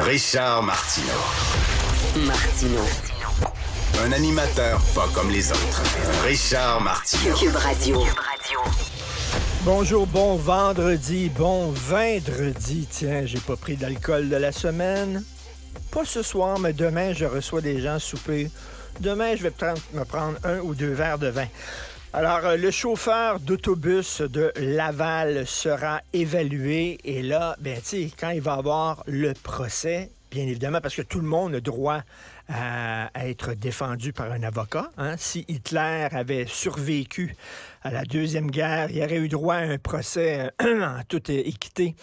Richard Martineau. Martineau. Un animateur pas comme les autres. Richard Martineau. Cube Radio. Bonjour, bon vendredi. Tiens, j'ai pas pris d'alcool de la semaine. Pas ce soir, mais demain, je reçois des gens souper. Demain, je vais me prendre 1 ou 2 verres de vin. Alors, le chauffeur d'autobus de Laval sera évalué. Et là, ben, tu sais, quand il va avoir le procès, bien évidemment, parce que tout le monde a droit à être défendu par un avocat. Hein? Si Hitler avait survécu à la Deuxième Guerre, il aurait eu droit à un procès en toute équité.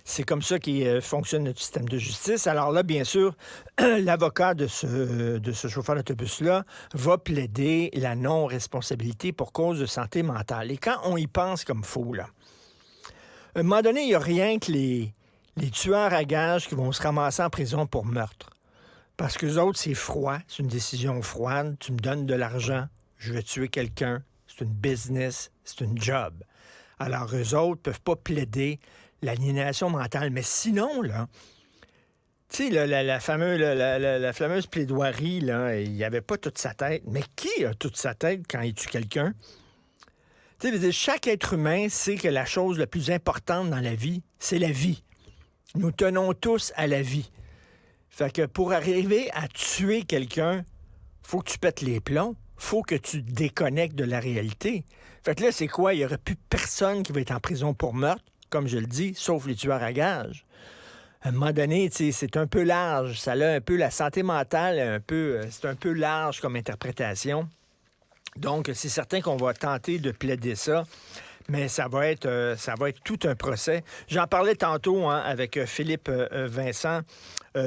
C'est comme ça qu'il fonctionne notre système de justice. Alors là, bien sûr, l'avocat de ce chauffeur d'autobus-là va plaider la non-responsabilité pour cause de santé mentale. Et quand on y pense comme faux, là, à un moment donné, il n'y a rien que les tueurs à gages qui vont se ramasser en prison pour meurtre. Parce que les autres, c'est froid, c'est une décision froide. Tu me donnes de l'argent, je vais tuer quelqu'un. C'est une business, c'est une job. Alors, eux autres peuvent pas plaider l'aliénation mentale. Mais sinon, là, tu sais, la fameuse plaidoirie, là, il n'y avait pas toute sa tête. Mais qui a toute sa tête quand il tue quelqu'un? Tu sais, chaque être humain sait que la chose la plus importante dans la vie, c'est la vie. Nous tenons tous à la vie. Fait que pour arriver à tuer quelqu'un, faut que tu pètes les plombs. Faut que tu te déconnectes de la réalité. Fait que là, c'est quoi? Il n'y aurait plus personne qui va être en prison pour meurtre, comme je le dis, sauf les tueurs à gages. À un moment donné, c'est un peu large. Ça a un peu la santé mentale, c'est un peu large comme interprétation. Donc, c'est certain qu'on va tenter de plaider ça. Mais ça va être tout un procès. J'en parlais tantôt avec Philippe Vincent,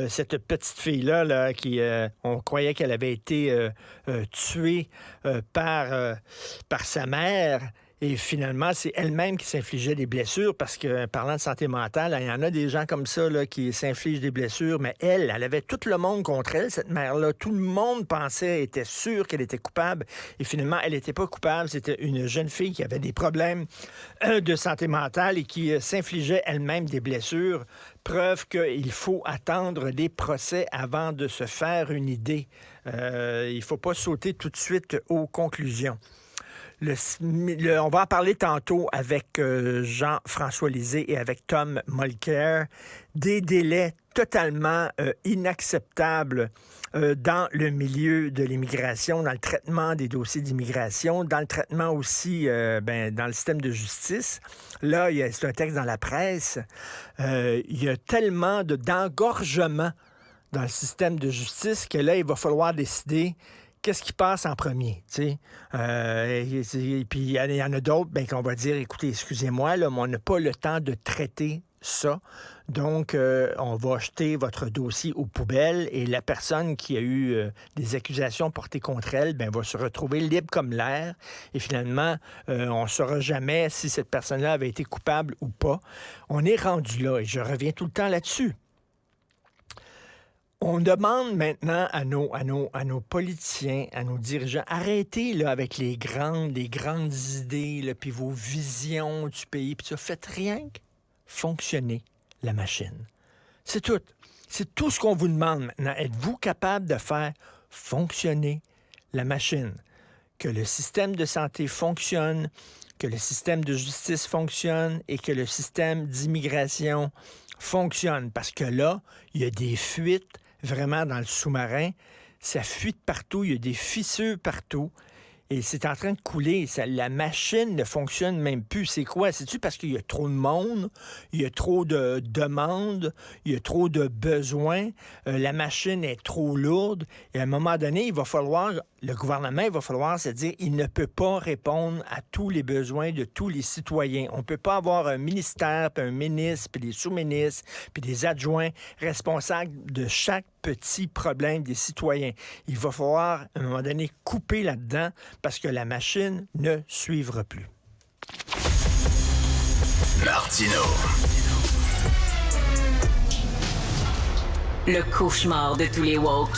cette petite fille-là là, qui, on croyait qu'elle avait été tuée par sa mère. Et finalement, c'est elle-même qui s'infligeait des blessures parce que, parlant de santé mentale, il y en a des gens comme ça là, qui s'infligent des blessures, mais elle avait tout le monde contre elle, cette mère-là. Tout le monde était sûr qu'elle était coupable. Et finalement, elle n'était pas coupable. C'était une jeune fille qui avait des problèmes de santé mentale et qui s'infligeait elle-même des blessures. Preuve qu'il faut attendre des procès avant de se faire une idée. Il ne faut pas sauter tout de suite aux conclusions. On va en parler tantôt avec Jean-François Lisée et avec Tom Mulcair. Des délais totalement inacceptables dans le milieu de l'immigration, dans le traitement des dossiers d'immigration, dans le traitement aussi dans le système de justice. Là, c'est un texte dans la presse. Il y a tellement d'engorgement dans le système de justice que là, il va falloir décider qu'est-ce qui passe en premier, tu sais? Et puis, il y en a d'autres qu'on va dire, écoutez, excusez-moi, là, mais on n'a pas le temps de traiter ça. Donc, on va jeter votre dossier aux poubelles et la personne qui a eu des accusations portées contre elle va se retrouver libre comme l'air. Et finalement, on ne saura jamais si cette personne-là avait été coupable ou pas. On est rendu là et je reviens tout le temps là-dessus. On demande maintenant à nos politiciens, à nos dirigeants, arrêtez là, avec les grandes idées, là, puis vos visions du pays, puis ça, faites rien que fonctionner la machine. C'est tout. C'est tout ce qu'on vous demande maintenant. Êtes-vous capable de faire fonctionner la machine? Que le système de santé fonctionne, que le système de justice fonctionne et que le système d'immigration fonctionne. Parce que là, il y a des fuites vraiment dans le sous-marin. Ça fuite partout, il y a des fissures partout. Et c'est en train de couler. La machine ne fonctionne même plus. C'est quoi? C'est-tu parce qu'il y a trop de monde? Il y a trop de demandes? Il y a trop de besoins? La machine est trop lourde? Et à un moment donné, le gouvernement va falloir se dire il ne peut pas répondre à tous les besoins de tous les citoyens. On ne peut pas avoir un ministère, puis un ministre, puis des sous-ministres, puis des adjoints responsables de chaque petit problème des citoyens. Il va falloir, à un moment donné, couper là-dedans parce que la machine ne suivra plus. Martineau. Le cauchemar de tous les woke.